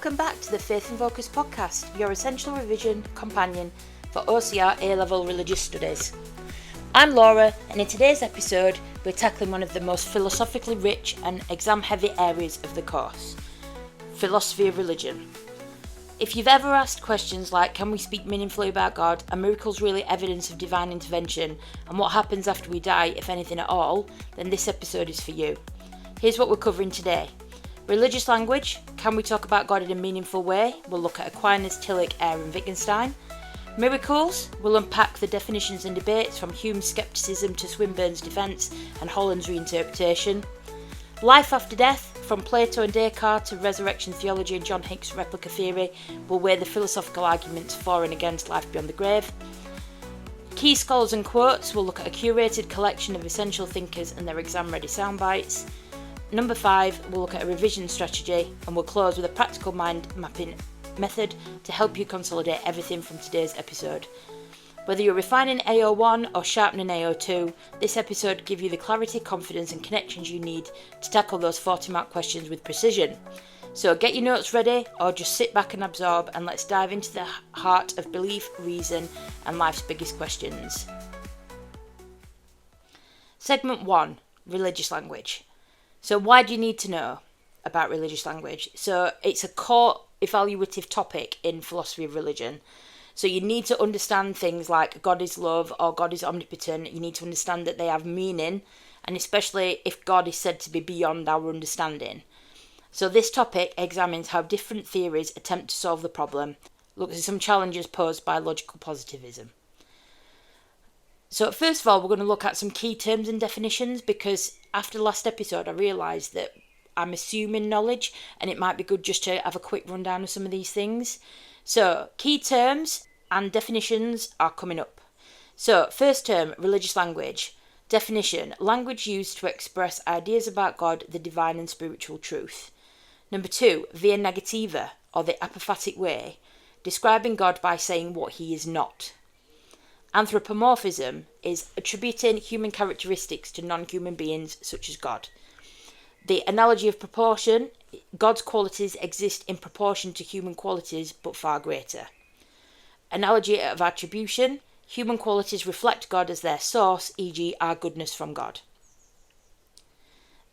Welcome back to the Faith and Focus podcast, your essential revision companion for OCR A-Level Religious Studies. I'm Laura, and in today's episode, we're tackling one of the most philosophically rich and exam-heavy areas of the course, philosophy of religion. If you've ever asked questions like, can we speak meaningfully about God, are miracles really evidence of divine intervention, and what happens after we die, if anything at all, then this episode is for you. Here's what we're covering today. Religious language, can we talk about God in a meaningful way? We'll look at Aquinas, Tillich, Eyre and Wittgenstein. Miracles, we'll unpack the definitions and debates from Hume's scepticism to Swinburne's defence and Holland's reinterpretation. Life after death, from Plato and Descartes to resurrection theology and John Hick's replica theory, will weigh the philosophical arguments for and against life beyond the grave. Key scholars and quotes, we'll look at a curated collection of essential thinkers and their exam-ready soundbites. Number 5, we'll look at a revision strategy, and we'll close with a practical mind mapping method to help you consolidate everything from today's episode. Whether you're refining AO1 or sharpening AO2, this episode gives you the clarity, confidence and connections you need to tackle those 40-mark questions with precision. So get your notes ready, or just sit back and absorb, and let's dive into the heart of belief, reason and life's biggest questions. Segment 1, religious language. So why do you need to know about religious language? So it's a core evaluative topic in philosophy of religion. So you need to understand things like God is love or God is omnipotent. You need to understand that they have meaning, and especially if God is said to be beyond our understanding. So this topic examines how different theories attempt to solve the problem, looks at some challenges posed by logical positivism. So first of all, we're going to look at some key terms and definitions, because after the last episode I realised that I'm assuming knowledge and it might be good just to have a quick rundown of some of these things. So key terms and definitions are coming up. So first term, religious language. Definition, language used to express ideas about God, the divine and spiritual truth. Number 2, via negativa, or the apophatic way, describing God by saying what he is not. Anthropomorphism is attributing human characteristics to non-human beings such as God. The analogy of proportion, God's qualities exist in proportion to human qualities but far greater. Analogy of attribution, human qualities reflect God as their source, e.g. our goodness from God.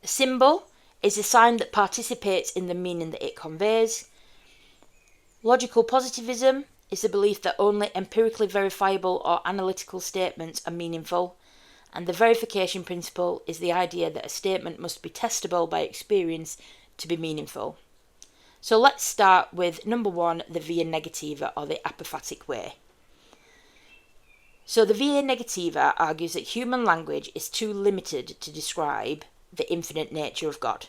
A symbol is a sign that participates in the meaning that it conveys. Logical positivism is the belief that only empirically verifiable or analytical statements are meaningful, and the verification principle is the idea that a statement must be testable by experience to be meaningful. So let's start with number 1, the via negativa, or the apophatic way. So the via negativa argues that human language is too limited to describe the infinite nature of God.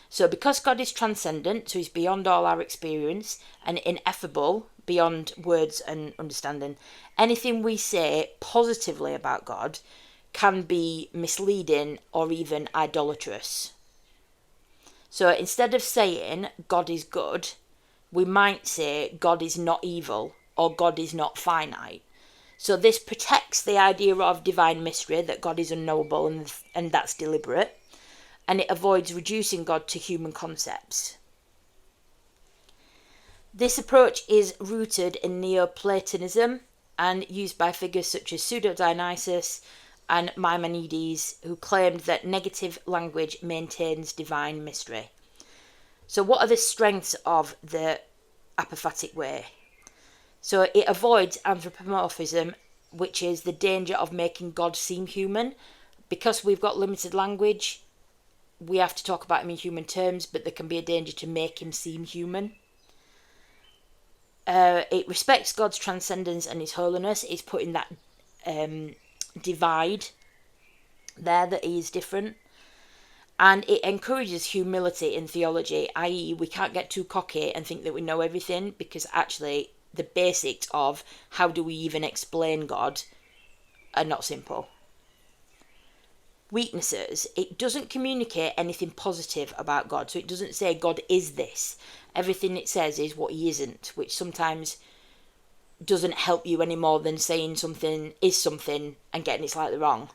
So because God is transcendent, so he's beyond all our experience, and ineffable, beyond words and understanding, anything we say positively about God can be misleading or even idolatrous. So instead of saying God is good, we might say God is not evil or God is not finite. So this protects the idea of divine mystery, that God is unknowable and that's deliberate, and it avoids reducing God to human concepts. This approach is rooted in Neoplatonism and used by figures such as Pseudo-Dionysius and Maimonides, who claimed that negative language maintains divine mystery. So what are the strengths of the apophatic way? So it avoids anthropomorphism, which is the danger of making God seem human. Because we've got limited language, we have to talk about him in human terms, but there can be a danger to make him seem human. It respects God's transcendence and his holiness. It's putting that divide there, that he is different. And it encourages humility in theology, i.e. we can't get too cocky and think that we know everything, because actually the basics of how do we even explain God are not simple. Weaknesses, it doesn't communicate anything positive about God. So it doesn't say God is this. Everything it says is what he isn't, which sometimes doesn't help you any more than saying something is something and getting it slightly wrong.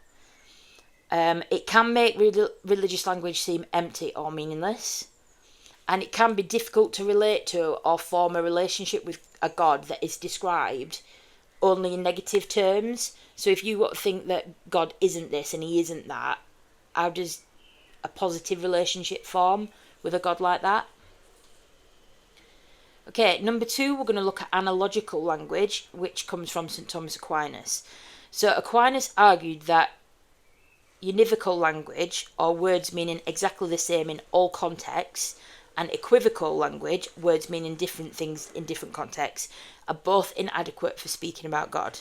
It can make religious language seem empty or meaningless. And it can be difficult to relate to or form a relationship with a God that is described only in negative terms. So if you think that God isn't this and he isn't that, how does a positive relationship form with a God like that? Okay, number 2, we're going to look at analogical language, which comes from St. Thomas Aquinas. So Aquinas argued that univocal language, or words meaning exactly the same in all contexts, and equivocal language, words meaning different things in different contexts, are both inadequate for speaking about God.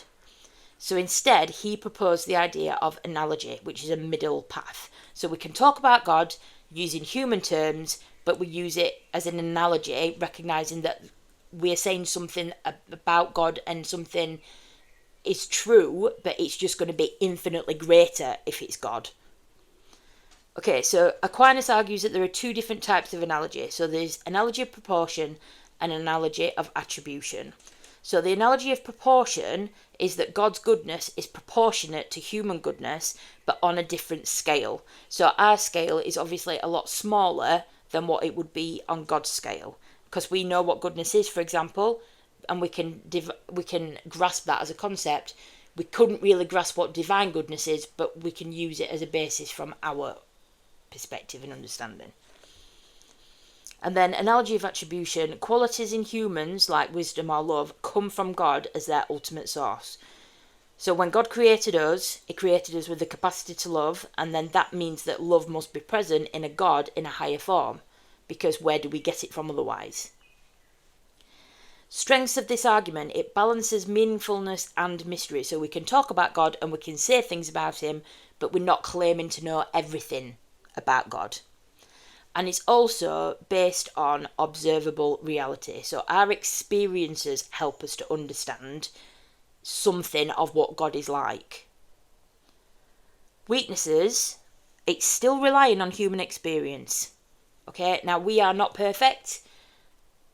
So instead, he proposed the idea of analogy, which is a middle path. So we can talk about God using human terms, but we use it as an analogy, recognising that we're saying something about God and something is true, but it's just going to be infinitely greater if it's God. Okay, so Aquinas argues that there are 2 different types of analogy. So there's analogy of proportion and analogy of attribution. So the analogy of proportion is that God's goodness is proportionate to human goodness, but on a different scale. So our scale is obviously a lot smaller than what it would be on God's scale, because we know what goodness is, for example, and we can grasp that as a concept. We couldn't really grasp what divine goodness is, but we can use it as a basis from our perspective and understanding. And then analogy of attribution, qualities in humans like wisdom or love come from God as their ultimate source. So when God created us, he created us with the capacity to love, and then that means that love must be present in a God in a higher form, because where do we get it from otherwise? Strengths of this argument, it balances meaningfulness and mystery. So we can talk about God and we can say things about him, but we're not claiming to know everything about God. And it's also based on observable reality. So our experiences help us to understand something of what God is like. Weaknesses, it's still relying on human experience. Okay, now we are not perfect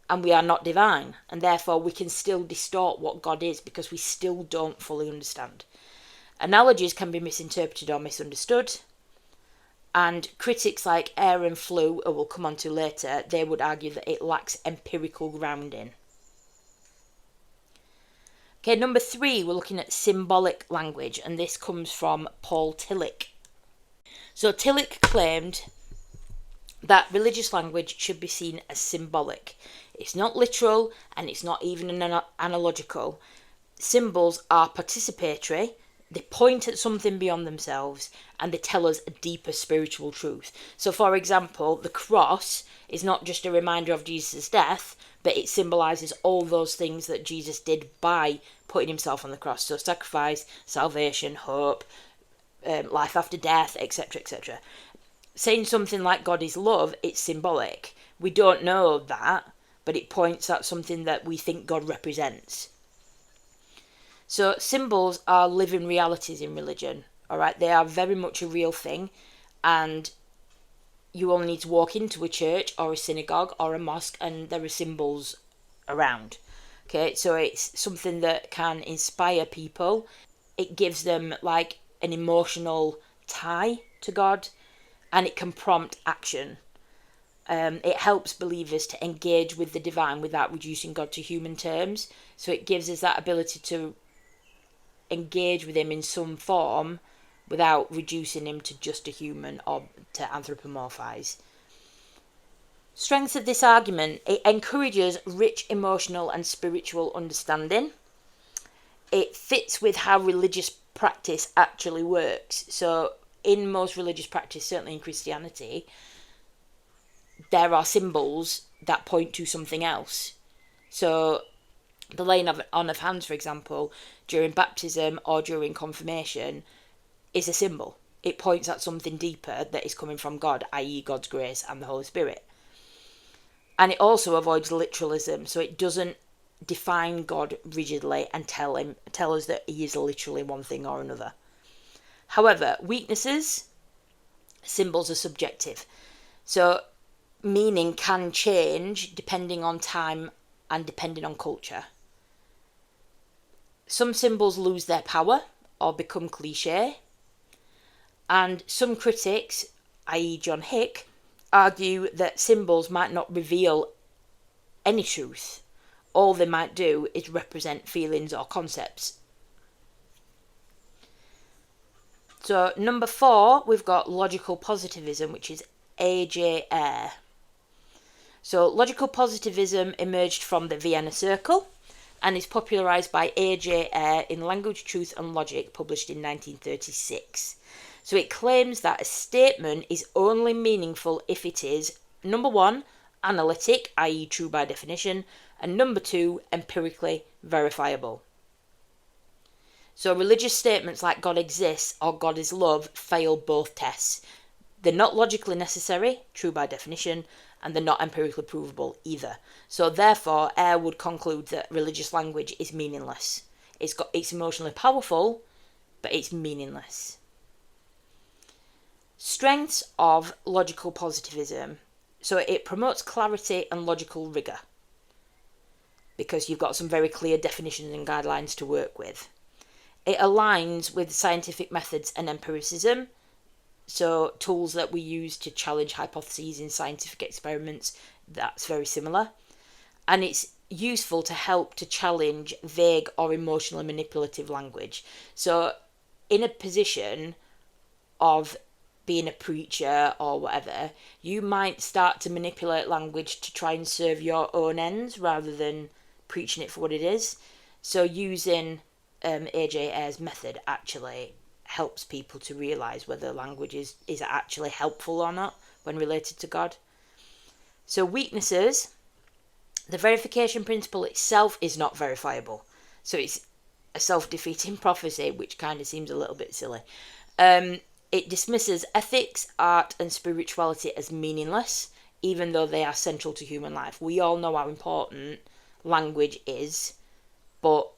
and we are not divine, and therefore we can still distort what God is because we still don't fully understand. Analogies can be misinterpreted or misunderstood. And critics like Eyre and Flew, who we'll come on to later, they would argue that it lacks empirical grounding. Okay, number 3, we're looking at symbolic language, and this comes from Paul Tillich. So Tillich claimed that religious language should be seen as symbolic. It's not literal, and it's not even analogical. Symbols are participatory. They point at something beyond themselves, and they tell us a deeper spiritual truth. So, for example, the cross is not just a reminder of Jesus' death, but it symbolises all those things that Jesus did by putting himself on the cross. So sacrifice, salvation, hope, life after death, etc., etc. Saying something like God is love, it's symbolic. We don't know that, but it points at something that we think God represents. So symbols are living realities in religion, all right? They are very much a real thing, and you only need to walk into a church or a synagogue or a mosque and there are symbols around, okay? So it's something that can inspire people. It gives them like an emotional tie to God, and it can prompt action. It helps believers to engage with the divine without reducing God to human terms. So it gives us that ability to engage with him in some form without reducing him to just a human or to anthropomorphise. Strengths of this argument, it encourages rich emotional and spiritual understanding. It fits with how religious practice actually works. So in most religious practice, certainly in Christianity, there are symbols that point to something else. So the laying on of hands, for example, during baptism or during confirmation is a symbol. It points at something deeper that is coming from God, i.e. God's grace and the Holy Spirit. And it also avoids literalism, so it doesn't define God rigidly and tell us that he is literally one thing or another. However, weaknesses, symbols are subjective. So meaning can change depending on time and depending on culture. Some symbols lose their power or become cliché, and some critics, i.e. John Hick, argue that symbols might not reveal any truth. All they might do is represent feelings or concepts. So number 4, we've got logical positivism, which is A.J. Ayer. So logical positivism emerged from the Vienna Circle and is popularised by A.J. Ayer in Language, Truth and Logic, published in 1936. So it claims that a statement is only meaningful if it is, number 1, analytic, i.e. true by definition, and number 2, empirically verifiable. So religious statements like God exists or God is love fail both tests. They're not logically necessary, true by definition, and they're not empirically provable either. So therefore, Ayer would conclude that religious language is meaningless. It's emotionally powerful, but it's meaningless. Strengths of logical positivism. So it promotes clarity and logical rigour, because you've got some very clear definitions and guidelines to work with. It aligns with scientific methods and empiricism, so tools that we use to challenge hypotheses in scientific experiments, that's very similar. And it's useful to help to challenge vague or emotionally manipulative language. So in a position of being a preacher or whatever, you might start to manipulate language to try and serve your own ends rather than preaching it for what it is. So using A.J. Ayer's method actually helps people to realise whether language is actually helpful or not when related to God. So weaknesses. The verification principle itself is not verifiable. So it's a self-defeating prophecy, which kind of seems a little bit silly. It dismisses ethics, art and spirituality as meaningless, even though they are central to human life. We all know how important language is, but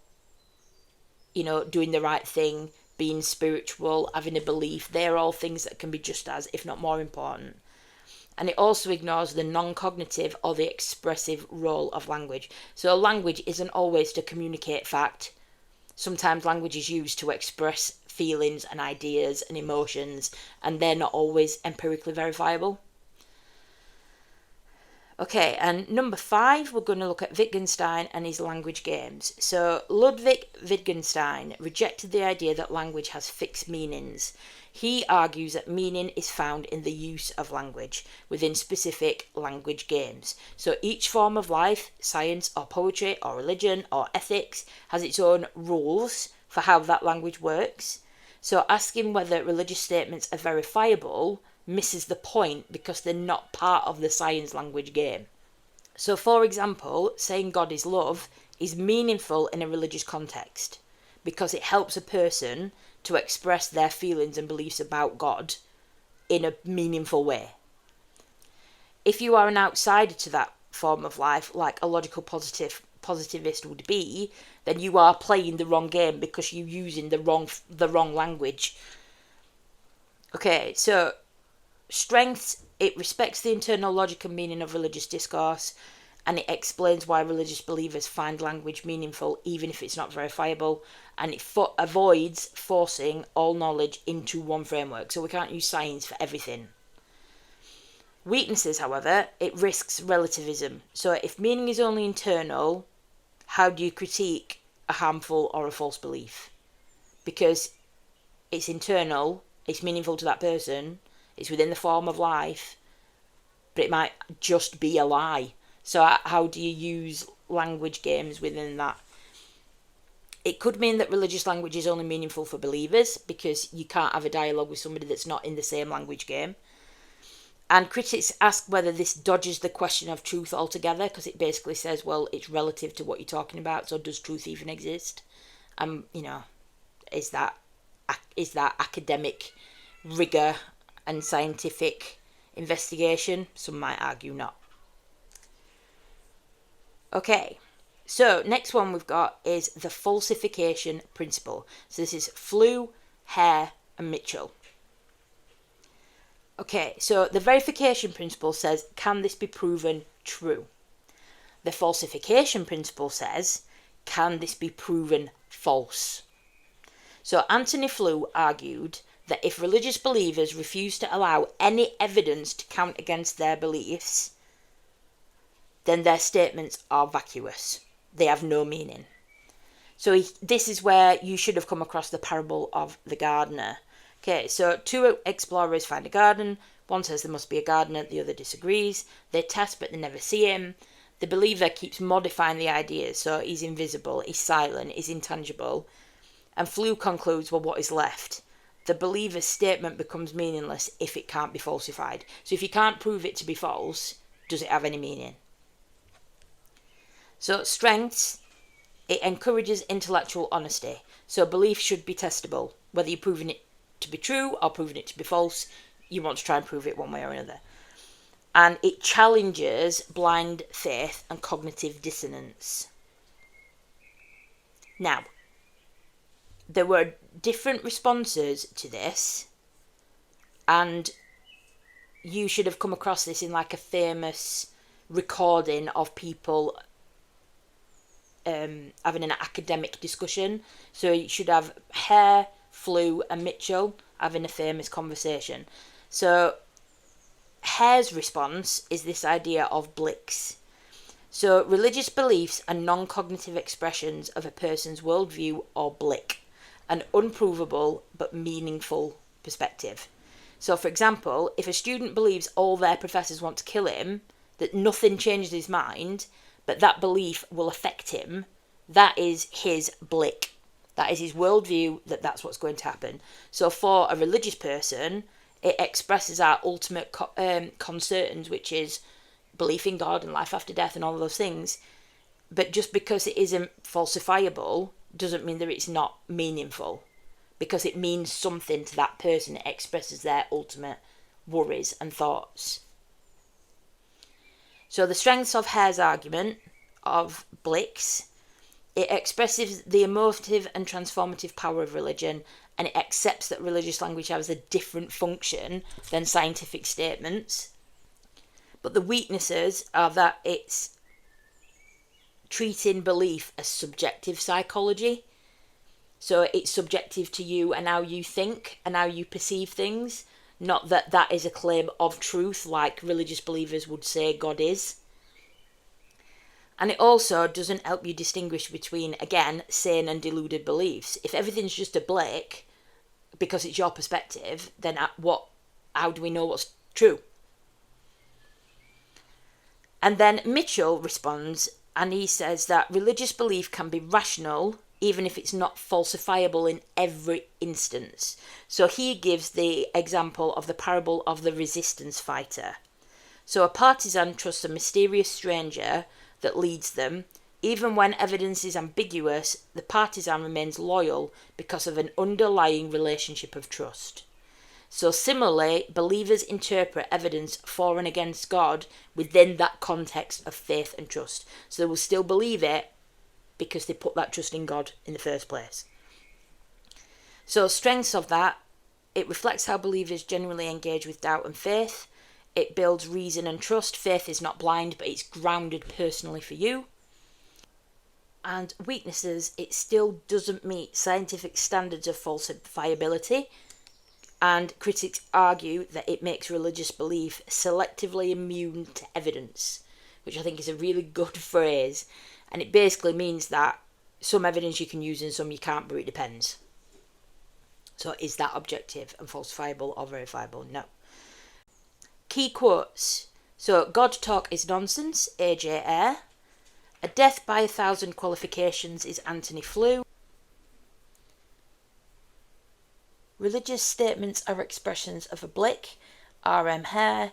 doing the right thing, being spiritual, having a belief, they're all things that can be just as, if not more important. And it also ignores the non-cognitive or the expressive role of language. So language isn't always to communicate fact. Sometimes language is used to express feelings and ideas and emotions, and they're not always empirically verifiable. Okay, and number 5, we're going to look at Wittgenstein and his language games. So Ludwig Wittgenstein rejected the idea that language has fixed meanings. He argues that meaning is found in the use of language within specific language games. So each form of life, science or poetry or religion or ethics, has its own rules for how that language works. So asking whether religious statements are verifiable misses the point because they're not part of the science language game. So for example, saying God is love is meaningful in a religious context because it helps a person to express their feelings and beliefs about God in a meaningful way. If you are an outsider to that form of life, like a logical positivist would be, then you are playing the wrong game because you're using the wrong language. Okay, so strengths, it respects the internal logic and meaning of religious discourse, and it explains why religious believers find language meaningful even if it's not verifiable, and it avoids forcing all knowledge into one framework, so we can't use science for everything. Weaknesses, however, it risks relativism. So if meaning is only internal, how do you critique a harmful or a false belief? Because it's internal, it's meaningful to that person, it's within the form of life, but it might just be a lie. So how do you use language games within that? It could mean that religious language is only meaningful for believers because you can't have a dialogue with somebody that's not in the same language game. And critics ask whether this dodges the question of truth altogether, because it basically says, well, it's relative to what you're talking about, so does truth even exist? Is that academic rigour and scientific investigation? Some might argue not. Okay, so next one we've got is the falsification principle. So this is Flew, Hare and Mitchell. Okay, so the verification principle says, can this be proven true? The falsification principle says, can this be proven false? So Anthony Flew argued that if religious believers refuse to allow any evidence to count against their beliefs, then their statements are vacuous. They have no meaning. So this is where you should have come across the parable of the gardener. Okay, so two explorers find a garden. One says there must be a gardener, the other disagrees. They test, but they never see him. The believer keeps modifying the ideas, so he's invisible, he's silent, he's intangible. And Flew concludes, well, what is left? The believer's statement becomes meaningless if it can't be falsified. So if you can't prove it to be false, does it have any meaning? So strengths, it encourages intellectual honesty. So belief should be testable. Whether you're proving it to be true or proving it to be false, you want to try and prove it one way or another. And it challenges blind faith and cognitive dissonance. Now, there were different responses to this, and you should have come across this in like a famous recording of people having an academic discussion. So you should have Hare, Flew and Mitchell having a famous conversation. So Hare's response is this idea of blicks. So religious beliefs are non-cognitive expressions of a person's worldview or blick, an unprovable but meaningful perspective. So for example, if a student believes all their professors want to kill him, that nothing changes his mind, but that belief will affect him, that is his blick. That is his worldview, that's what's going to happen. So for a religious person, it expresses our ultimate concerns, which is belief in God and life after death and all of those things. But just because it isn't falsifiable doesn't mean that it's not meaningful, because it means something to that person. It expresses their ultimate worries and thoughts. So the strengths of Hare's argument of Blick's, it expresses the emotive and transformative power of religion, and it accepts that religious language has a different function than scientific statements. But the weaknesses are that it's treating belief as subjective psychology. So it's subjective to you and how you think and how you perceive things, not that that is a claim of truth like religious believers would say God is. And it also doesn't help you distinguish between, again, sane and deluded beliefs. If everything's just a blick, because it's your perspective, then how do we know what's true? And then Mitchell responds, and he says that religious belief can be rational, even if it's not falsifiable in every instance. So he gives the example of the parable of the resistance fighter. So a partisan trusts a mysterious stranger that leads them. Even when evidence is ambiguous, the partisan remains loyal because of an underlying relationship of trust. So similarly, believers interpret evidence for and against God within that context of faith and trust. So they will still believe it because they put that trust in God in the first place. So strengths of that, it reflects how believers generally engage with doubt and faith. It builds reason and trust. Faith is not blind, but it's grounded personally for you. And weaknesses, it still doesn't meet scientific standards of falsifiability. And critics argue that it makes religious belief selectively immune to evidence, which I think is a really good phrase. And it basically means that some evidence you can use and some you can't, but it depends. So is that objective and falsifiable or verifiable? No. Key quotes. So, God talk is nonsense, A.J. Ayer. A death by 1,000 qualifications is Anthony Flew. Religious statements are expressions of a blick, R.M. Hare.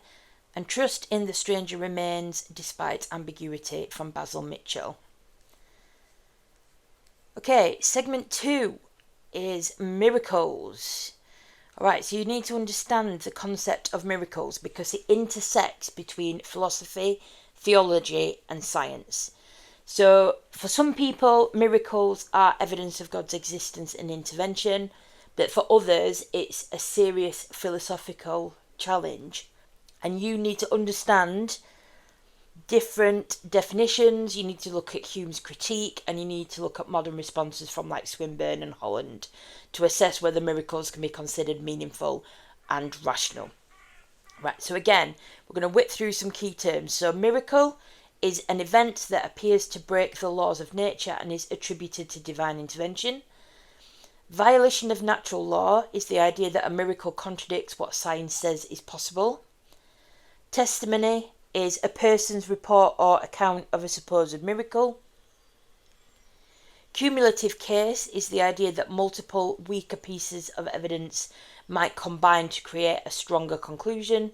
And trust in the stranger remains despite ambiguity, from Basil Mitchell. Okay, segment 2 is miracles. Alright, so you need to understand the concept of miracles because it intersects between philosophy, theology and science. So for some people, miracles are evidence of God's existence and intervention, but for others it's a serious philosophical challenge. And you need to understand different definitions. You need to look at Hume's critique, and you need to look at modern responses from like Swinburne and Holland to assess whether miracles can be considered meaningful and rational. Right, so again, we're going to whip through some key terms. So miracle is an event that appears to break the laws of nature and is attributed to divine intervention. Violation of natural law is the idea that a miracle contradicts what science says is possible. Testimony is a person's report or account of a supposed miracle. Cumulative case is the idea that multiple weaker pieces of evidence might combine to create a stronger conclusion.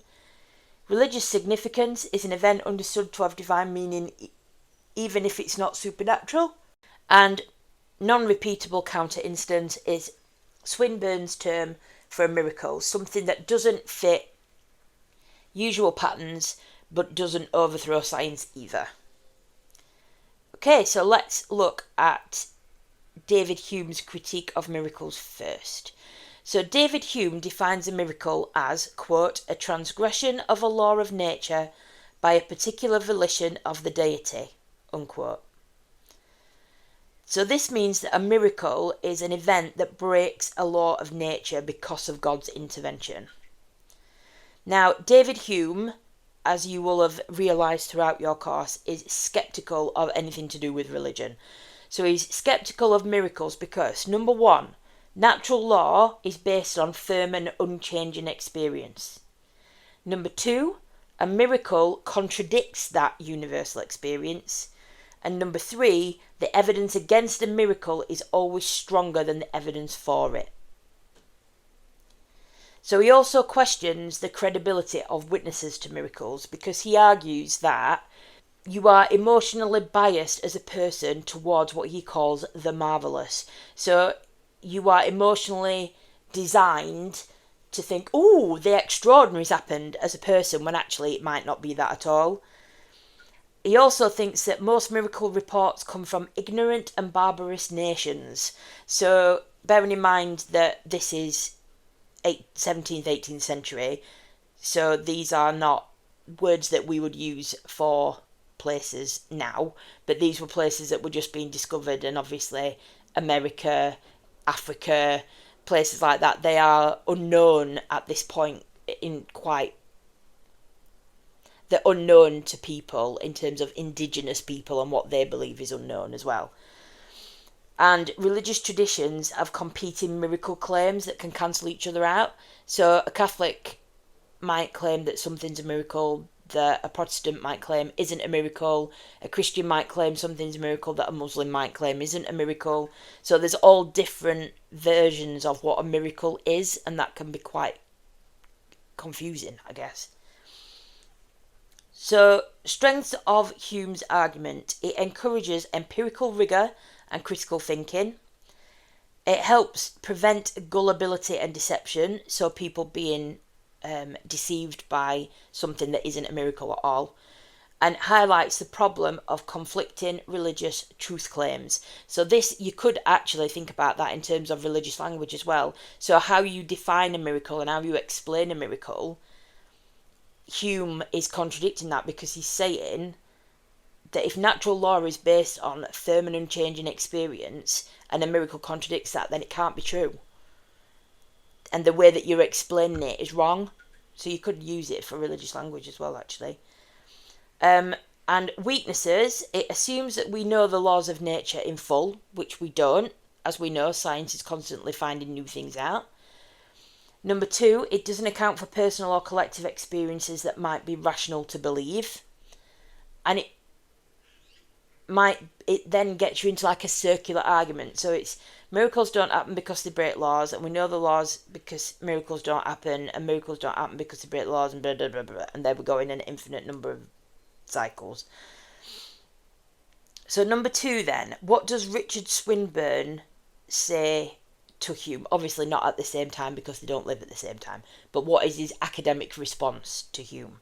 Religious significance is an event understood to have divine meaning even if it's not supernatural. And non-repeatable counter-instance is Swinburne's term for a miracle, something that doesn't fit usual patterns but doesn't overthrow science either. Okay, so let's look at David Hume's critique of miracles first. So David Hume defines a miracle as, quote, a transgression of a law of nature by a particular volition of the deity, unquote. So this means that a miracle is an event that breaks a law of nature because of God's intervention. Now, David Hume, as you will have realised throughout your course, is sceptical of anything to do with religion. So he's sceptical of miracles because, number one, natural law is based on firm and unchanging experience. Number two, a miracle contradicts that universal experience. And number three, the evidence against a miracle is always stronger than the evidence for it. So he also questions the credibility of witnesses to miracles because he argues that you are emotionally biased as a person towards what he calls the marvellous. So you are emotionally designed to think, oh, the extraordinary's happened as a person, when actually it might not be that at all. He also thinks that most miracle reports come from ignorant and barbarous nations. So bearing in mind that this is 17th, 18th century, so these are not words that we would use for places now, but these were places that were just being discovered, and obviously America, Africa, places like that, they are unknown at this point. They're unknown to people in terms of indigenous people, and what they believe is unknown as well. And religious traditions have competing miracle claims that can cancel each other out. So a Catholic might claim that something's a miracle that a Protestant might claim isn't a miracle. A Christian might claim something's a miracle that a Muslim might claim isn't a miracle. So there's all different versions of what a miracle is, and that can be quite confusing, I guess. So, strengths of Hume's argument: it encourages empirical rigour and critical thinking. It helps prevent gullibility and deception, so people being deceived by something that isn't a miracle at all. And highlights the problem of conflicting religious truth claims. So this, you could actually think about that in terms of religious language as well. So how you define a miracle and how you explain a miracle, Hume is contradicting that, because he's saying that if natural law is based on firm and unchanging experience and a miracle contradicts that, then it can't be true. And the way that you're explaining it is wrong. So you could use it for religious language as well, actually. And weaknesses: it assumes that we know the laws of nature in full, which we don't. As we know, science is constantly finding new things out. Number two, it doesn't account for personal or collective experiences that might be rational to believe. And it then gets you into like a circular argument. So it's miracles don't happen because they break laws, and we know the laws because miracles don't happen, and miracles don't happen because they break laws, and blah, blah, blah, blah. And there we go in an infinite number of cycles. So number two then, what does Richard Swinburne say to Hume? Obviously not at the same time, because they don't live at the same time, but what is his academic response to Hume?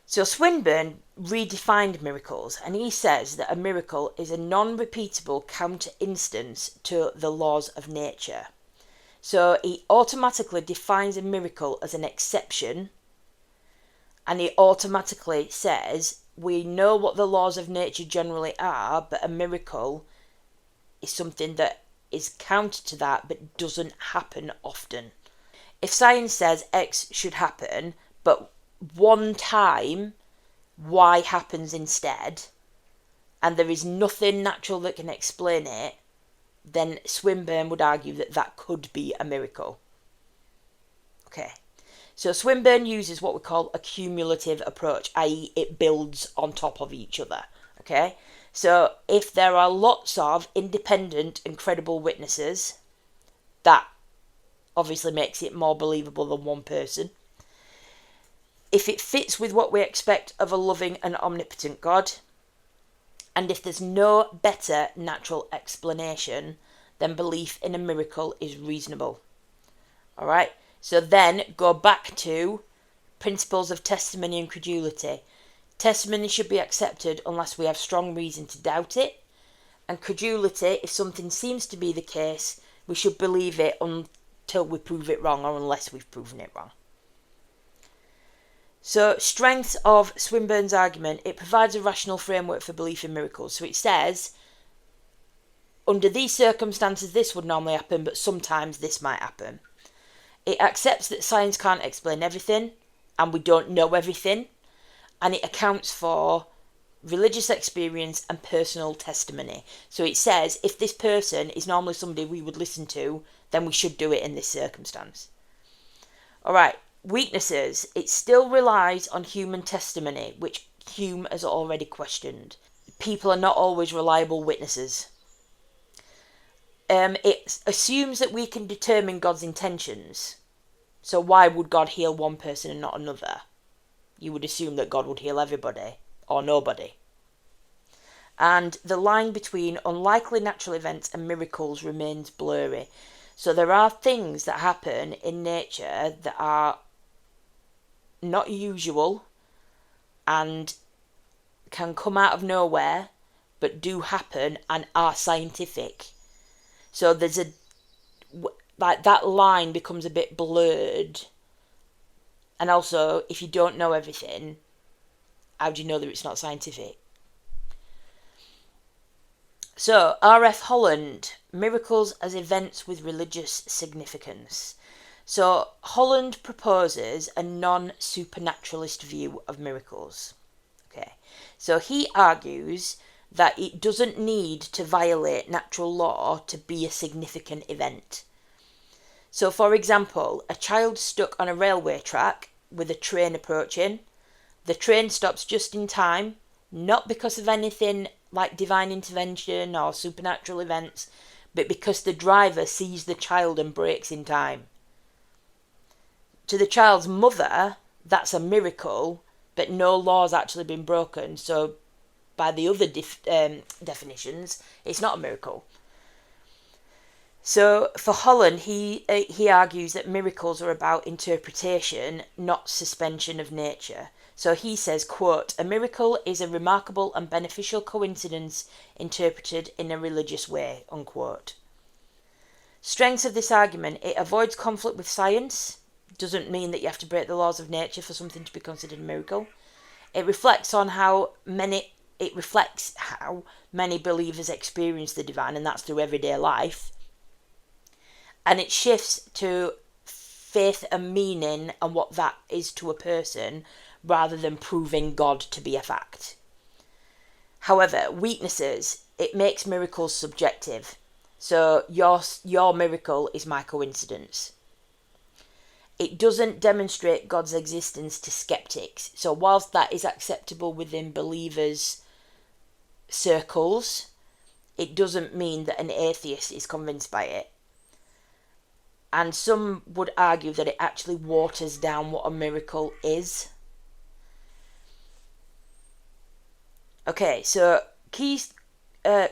So Swinburne redefined miracles, and he says that a miracle is a non-repeatable counter-instance to the laws of nature. So he automatically defines a miracle as an exception, and he automatically says we know what the laws of nature generally are, but a miracle is something that is counter to that but doesn't happen often. If science says X should happen, but one time Y happens instead, and there is nothing natural that can explain it, then Swinburne would argue that that could be a miracle. Okay, so Swinburne uses what we call a cumulative approach, i.e. it builds on top of each other. Okay, so if there are lots of independent and credible witnesses, that obviously makes it more believable than one person. If it fits with what we expect of a loving and omnipotent God, and if there's no better natural explanation, then belief in a miracle is reasonable. Alright, so then go back to principles of testimony and credulity. Testimony should be accepted unless we have strong reason to doubt it, and credulity, if something seems to be the case, we should believe it until we prove it wrong, or unless we've proven it wrong. So, strengths of Swinburne's argument, it provides a rational framework for belief in miracles. So it says, under these circumstances this would normally happen, but sometimes this might happen. It accepts that science can't explain everything, and we don't know everything, and it accounts for religious experience and personal testimony. So it says, if this person is normally somebody we would listen to, then we should do it in this circumstance. Alright. Weaknesses, it still relies on human testimony, which Hume has already questioned. People are not always reliable witnesses. It assumes that we can determine God's intentions. So why would God heal one person and not another? You would assume that God would heal everybody, or nobody. And the line between unlikely natural events and miracles remains blurry. So there are things that happen in nature that are not usual and can come out of nowhere, but do happen and are scientific. So there's that line becomes a bit blurred. And also, if you don't know everything, how do you know that it's not scientific? So, R.F. Holland, miracles as events with religious significance. So, Holland proposes a non-supernaturalist view of miracles. Okay, so he argues that it doesn't need to violate natural law to be a significant event. So, for example, a child stuck on a railway track with a train approaching. The train stops just in time, not because of anything like divine intervention or supernatural events, but because the driver sees the child and brakes in time. To the child's mother, that's a miracle, but no law's actually been broken. So, by the other definitions, it's not a miracle. So, for Holland, he argues that miracles are about interpretation, not suspension of nature. So he says, quote, "A miracle is a remarkable and beneficial coincidence interpreted in a religious way," unquote. Strengths of this argument, it avoids conflict with science. Doesn't mean that you have to break the laws of nature for something to be considered a miracle. It reflects how many believers experience the divine, and that's through everyday life. And it shifts to faith and meaning and what that is to a person, rather than proving God to be a fact. However, weaknesses, it makes miracles subjective. So your miracle is my coincidence. It doesn't demonstrate God's existence to skeptics. So whilst that is acceptable within believers' circles, it doesn't mean that an atheist is convinced by it. And some would argue that it actually waters down what a miracle is. Okay, so key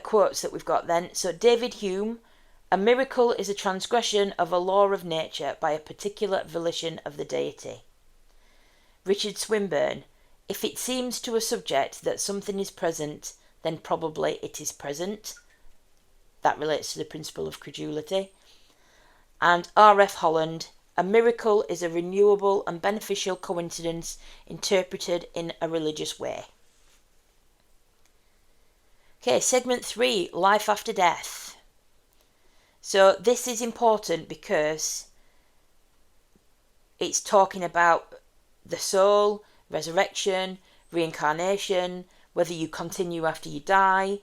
quotes that we've got then. So David Hume, "A miracle is a transgression of a law of nature by a particular volition of the deity." Richard Swinburne, "If it seems to a subject that something is present, then probably it is present." That relates to the principle of credulity. And R.F. Holland, "A miracle is a renewable and beneficial coincidence interpreted in a religious way." Okay, segment 3, life after death. So this is important because it's talking about the soul, resurrection, reincarnation, whether you continue after you die.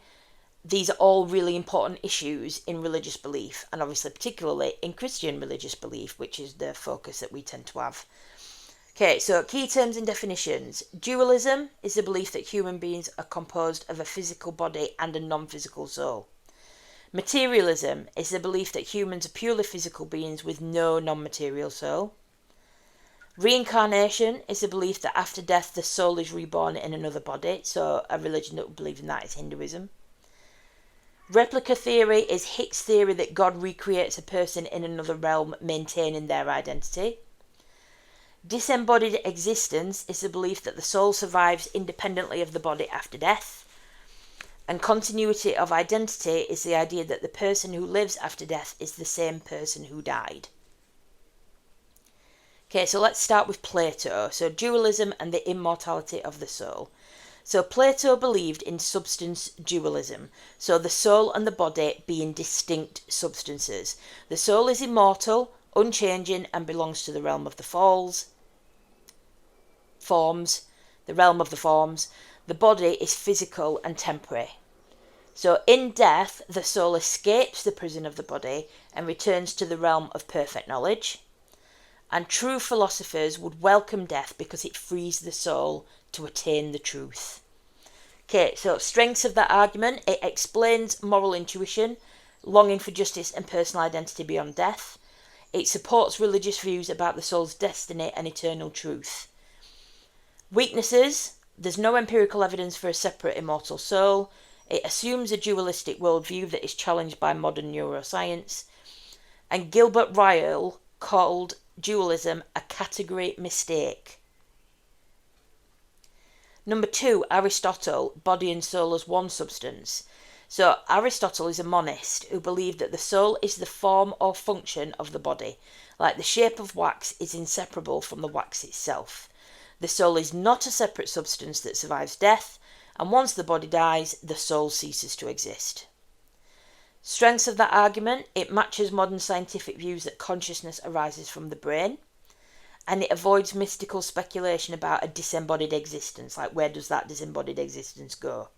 These are all really important issues in religious belief, and obviously particularly in Christian religious belief, which is the focus that we tend to have. Okay, so key terms and definitions. Dualism is the belief that human beings are composed of a physical body and a non-physical soul. Materialism is the belief that humans are purely physical beings with no non-material soul. Reincarnation is the belief that after death the soul is reborn in another body, so a religion that would believe in that is Hinduism. Replica theory is Hicks' theory that God recreates a person in another realm, maintaining their identity. Disembodied existence is the belief that the soul survives independently of the body after death. And continuity of identity is the idea that the person who lives after death is the same person who died. Okay, so let's start with Plato. So dualism and the immortality of the soul. So Plato believed in substance dualism, so the soul and the body being distinct substances. The soul is immortal, unchanging, and belongs to the realm of the forms. The realm of the forms. The body is physical and temporary. So in death, the soul escapes the prison of the body and returns to the realm of perfect knowledge. And true philosophers would welcome death because it frees the soul to attain the truth. Okay, so strengths of that argument. It explains moral intuition, longing for justice and personal identity beyond death. It supports religious views about the soul's destiny and eternal truth. Weaknesses. There's no empirical evidence for a separate immortal soul. It assumes a dualistic worldview that is challenged by modern neuroscience. And Gilbert Ryle called dualism a category mistake. Number 2, Aristotle, body and soul as one substance. So Aristotle is a monist who believed that the soul is the form or function of the body, like the shape of wax is inseparable from the wax itself. The soul is not a separate substance that survives death, and once the body dies, the soul ceases to exist. Strengths of that argument. It matches modern scientific views that consciousness arises from the brain, and it avoids mystical speculation about a disembodied existence, like where does that disembodied existence go.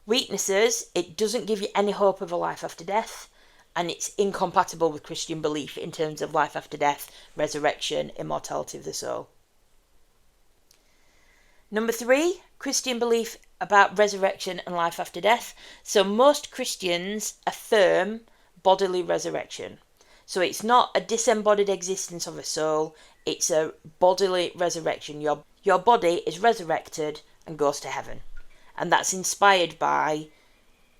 Weaknesses. It doesn't give you any hope of a life after death, and it's incompatible with Christian belief in terms of life after death, resurrection, immortality of the soul. Number 3, Christian belief about resurrection and life after death. So most Christians affirm bodily resurrection. So it's not a disembodied existence of a soul, it's a bodily resurrection. Your body is resurrected and goes to heaven. And that's inspired by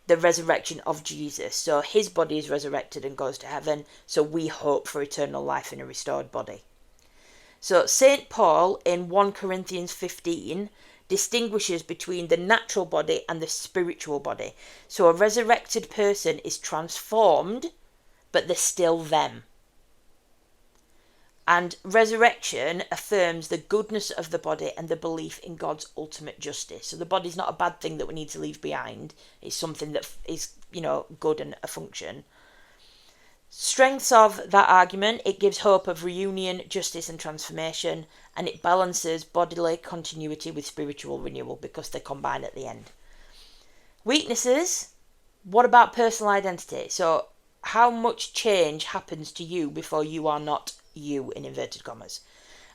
the resurrection of Jesus. So his body is resurrected and goes to heaven, so we hope for eternal life in a restored body. So St. Paul in 1 Corinthians 15 distinguishes between the natural body and the spiritual body. So a resurrected person is transformed, but they're still them. And resurrection affirms the goodness of the body and the belief in God's ultimate justice. So the body's not a bad thing that we need to leave behind. It's something that is, good and a function. Strengths of that argument. It gives hope of reunion, justice and transformation, and it balances bodily continuity with spiritual renewal because they combine at the end. Weaknesses. What about personal identity? So how much change happens to you before you are not you, in inverted commas?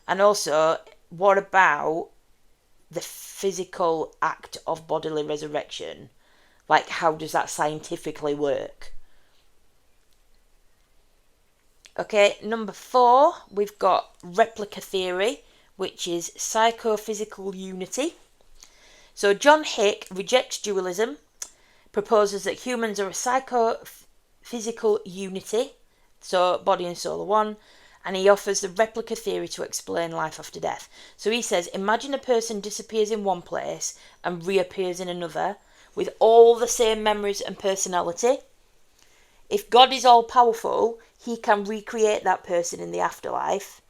And also, what about the physical act of bodily resurrection? Like, how does that scientifically work? Okay, number 4, we've got replica theory, which is psychophysical unity. So John Hick rejects dualism, proposes that humans are a psychophysical unity, so body and soul are one, and he offers the replica theory to explain life after death. So he says, imagine a person disappears in one place and reappears in another with all the same memories and personality. If God is all-powerful, he can recreate that person in the afterlife.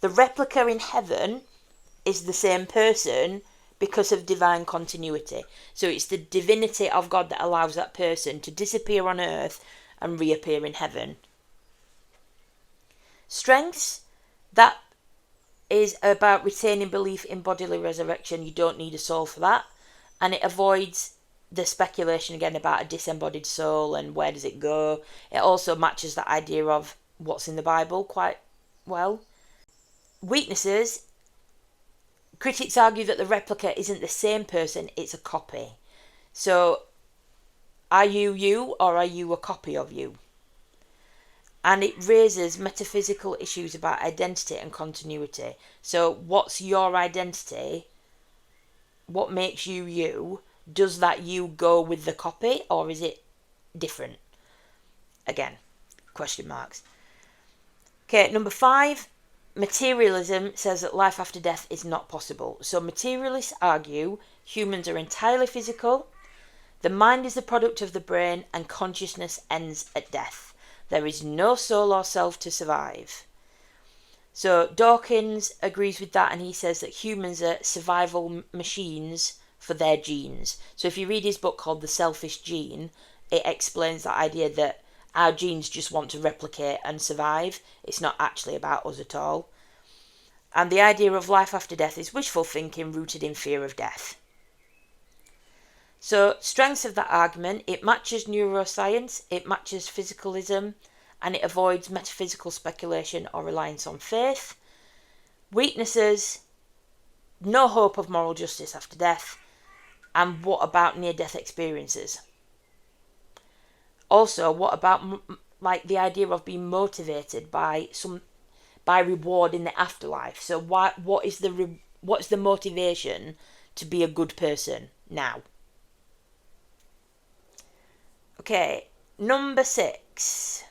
The replica in heaven is the same person, because of divine continuity. So it's the divinity of God that allows that person to disappear on earth and reappear in heaven. Strengths, that is about retaining belief in bodily resurrection. You don't need a soul for that. And it avoids the speculation again about a disembodied soul and where does it go. It also matches the idea of what's in the Bible quite well. Weaknesses, critics argue that the replica isn't the same person, it's a copy. So, are you you, or are you a copy of you? And it raises metaphysical issues about identity and continuity. So, what's your identity? What makes you you? Does that you go with the copy, or is it different? Again, question marks. Okay, number 5. Materialism says that life after death is not possible. So materialists argue humans are entirely physical, the mind is the product of the brain, and consciousness ends at death. There is no soul or self to survive. So Dawkins agrees with that, and he says that humans are survival machines for their genes. So if you read his book called The Selfish Gene, it explains that idea that our genes just want to replicate and survive. It's not actually about us at all. And the idea of life after death is wishful thinking rooted in fear of death. So, strengths of that argument, it matches neuroscience, it matches physicalism, and it avoids metaphysical speculation or reliance on faith. Weaknesses, no hope of moral justice after death. And what about near-death experiences? Also, what about like the idea of being motivated by reward in the afterlife? So what's the motivation to be a good person now? Okay, number 6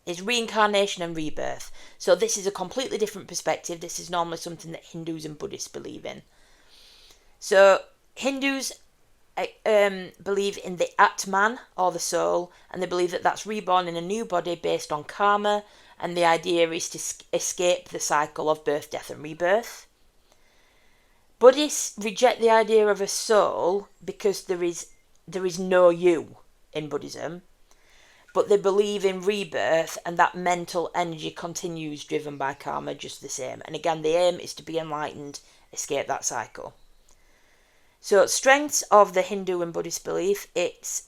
is reincarnation and rebirth. So this is a completely different perspective. This is normally something that Hindus and Buddhists believe in. So Hindus believe in the Atman, or the soul, and they believe that that's reborn in a new body based on karma, and the idea is to escape the cycle of birth, death and rebirth. Buddhists reject the idea of a soul because there is no you in Buddhism, but they believe in rebirth, and that mental energy continues driven by karma just the same. And again, the aim is to be enlightened, escape that cycle. So, strengths of the Hindu and Buddhist belief, it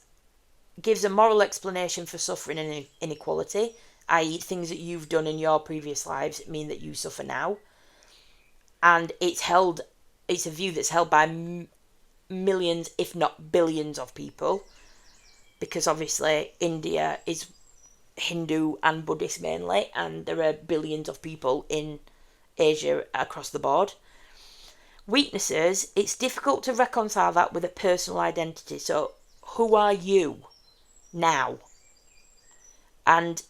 gives a moral explanation for suffering and inequality, i.e. things that you've done in your previous lives mean that you suffer now. And it's a view that's held by millions, if not billions of people, because obviously India is Hindu and Buddhist mainly, and there are billions of people in Asia across the board. Weaknesses, it's difficult to reconcile that with a personal identity. So, who are you now? And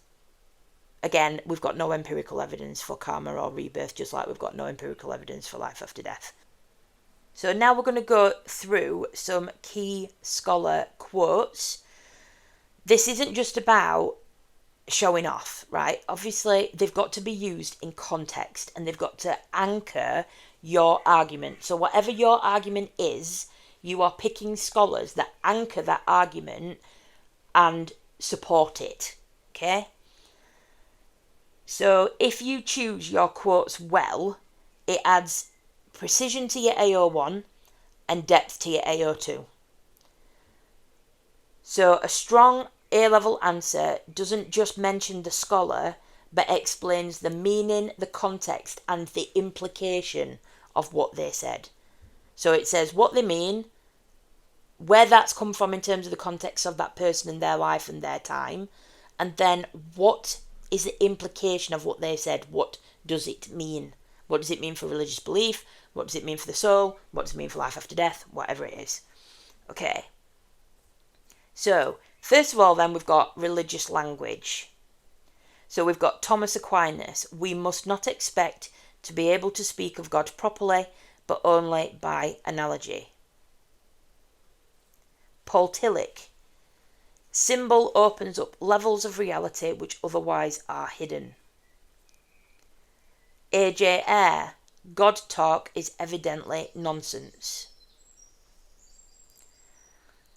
again, we've got no empirical evidence for karma or rebirth, just like we've got no empirical evidence for life after death. So now we're going to go through some key scholar quotes. This isn't just about showing off, right? Obviously, they've got to be used in context, and they've got to anchor your argument. So whatever your argument is, you are picking scholars that anchor that argument and support it, okay? So if you choose your quotes well, it adds precision to your AO1 and depth to your AO2. So a strong A-level answer doesn't just mention the scholar, but explains the meaning, the context, and the implication of what they said. So it says what they mean, where that's come from in terms of the context of that person and their life and their time, and then what is the implication of what they said. What does it mean? What does it mean for religious belief? What does it mean for the soul? What does it mean for life after death? Whatever it is. Okay. So, first of all then, we've got religious language. So we've got Thomas Aquinas. We must not expect to be able to speak of God properly, but only by analogy. Paul Tillich. Symbol opens up levels of reality which otherwise are hidden. A.J. Eyre. God talk is evidently nonsense.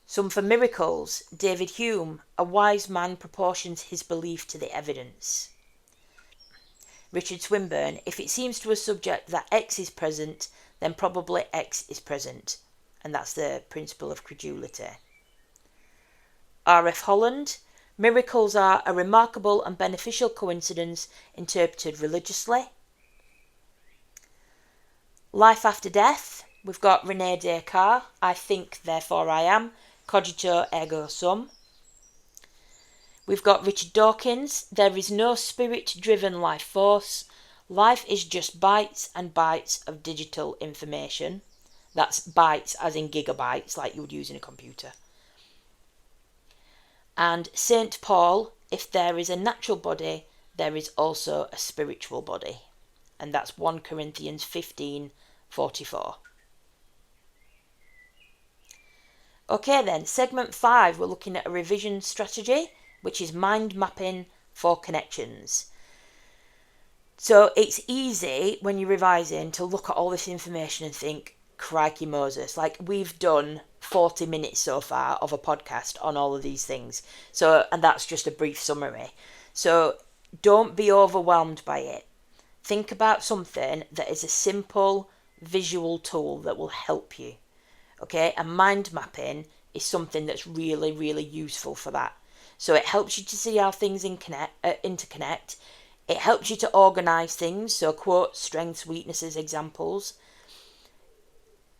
Some for miracles. David Hume, a wise man proportions his belief to the evidence. Richard Swinburne, if it seems to a subject that X is present, then probably X is present. And that's the principle of credulity. R.F. Holland, miracles are a remarkable and beneficial coincidence interpreted religiously. Life after death, we've got René Descartes, I think, therefore I am, cogito ergo sum. We've got Richard Dawkins, there is no spirit-driven life force. Life is just bytes and bytes of digital information. That's bytes as in gigabytes, like you would use in a computer. And St. Paul, if there is a natural body, there is also a spiritual body. And that's 1 Corinthians 15:44. Okay then, segment 5, we're looking at a revision strategy, which is mind mapping for connections. So it's easy when you're revising to look at all this information and think, crikey Moses, like we've done 40 minutes so far of a podcast on all of these things. So, and that's just a brief summary. So don't be overwhelmed by it. Think about something that is a simple visual tool that will help you. Okay, and mind mapping is something that's really, really useful for that. So it helps you to see how things interconnect. It helps you to organise things, so quotes, strengths, weaknesses, examples.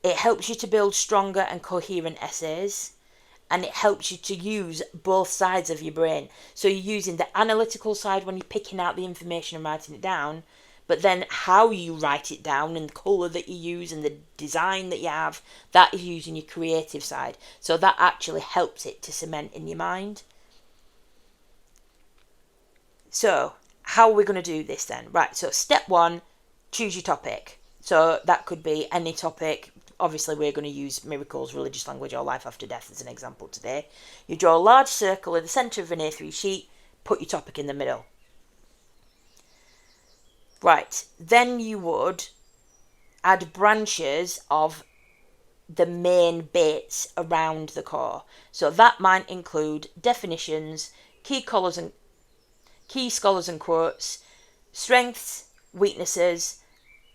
It helps you to build stronger and coherent essays. And it helps you to use both sides of your brain. So you're using the analytical side when you're picking out the information and writing it down, but then how you write it down and the colour that you use and the design that you have, that is using your creative side. So that actually helps it to cement in your mind. So how are we going to do this then? Right, so step 1, choose your topic. So that could be any topic. Obviously, we're going to use miracles, religious language, or life after death as an example today. You draw a large circle in the centre of an A3 sheet, put your topic in the middle. Right, then you would add branches of the main bits around the core. So that might include definitions, key scholars and quotes, strengths, weaknesses,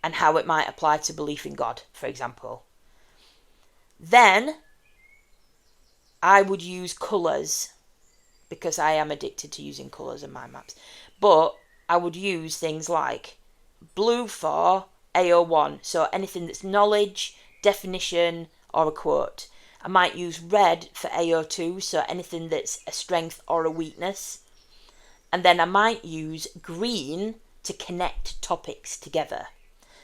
and how it might apply to belief in God, for example. Then I would use colours because I am addicted to using colours in mind maps. But I would use things like blue for AO1, so anything that's knowledge, definition, or a quote. I might use red for AO2, so anything that's a strength or a weakness. And then I might use green to connect topics together.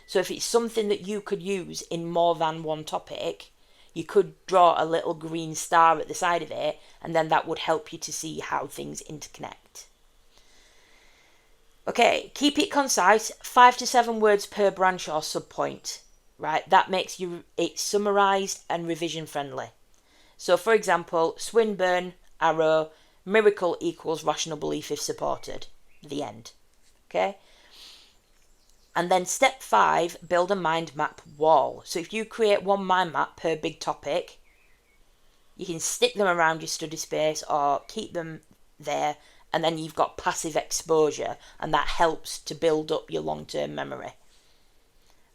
So if it's something that you could use in more than one topic, you could draw a little green star at the side of it, and then that would help you to see how things interconnect. Okay, keep it concise, 5 to 7 words per branch or subpoint, right? That makes it summarised and revision friendly. So for example, Swinburne, arrow, miracle equals rational belief if supported, the end. Okay? And then step 5, build a mind map wall. So if you create one mind map per big topic, you can stick them around your study space or keep them there, and then you've got passive exposure, and that helps to build up your long-term memory.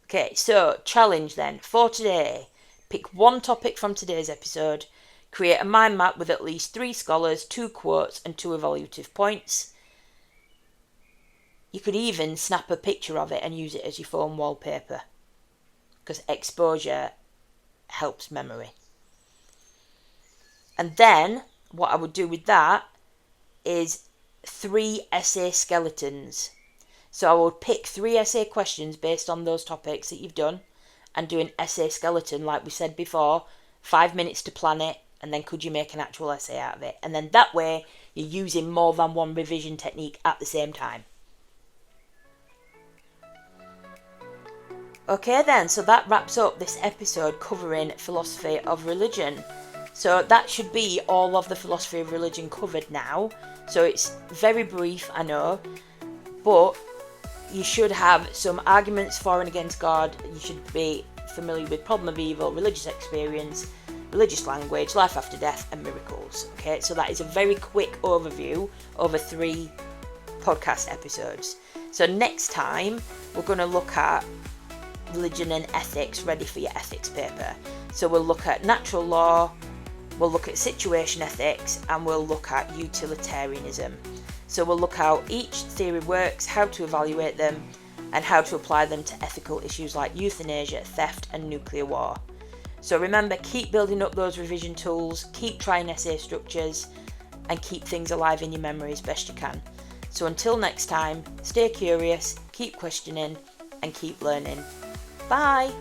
Okay, so challenge then. For today, pick one topic from today's episode, create a mind map with at least 3 scholars, 2 quotes, and 2 evaluative points. You could even snap a picture of it and use it as your phone wallpaper, because exposure helps memory. And then what I would do with that is 3 essay skeletons. So I would pick 3 essay questions based on those topics that you've done and do an essay skeleton like we said before, 5 minutes to plan it, and then could you make an actual essay out of it? And then that way you're using more than one revision technique at the same time. Okay then, so that wraps up this episode covering philosophy of religion. So that should be all of the philosophy of religion covered now. So it's very brief, I know, but you should have some arguments for and against God. You should be familiar with problem of evil, religious experience, religious language, life after death, and miracles. Okay, so that is a very quick overview over 3 podcast episodes. So next time we're going to look at religion and ethics, ready for your ethics paper. So we'll look at natural law, we'll look at situation ethics, and we'll look at utilitarianism. So we'll look how each theory works, how to evaluate them, and how to apply them to ethical issues like euthanasia, theft, and nuclear war. So remember, keep building up those revision tools, keep trying essay structures, and keep things alive in your memory as best you can. So until next time, stay curious, keep questioning, and keep learning. Bye!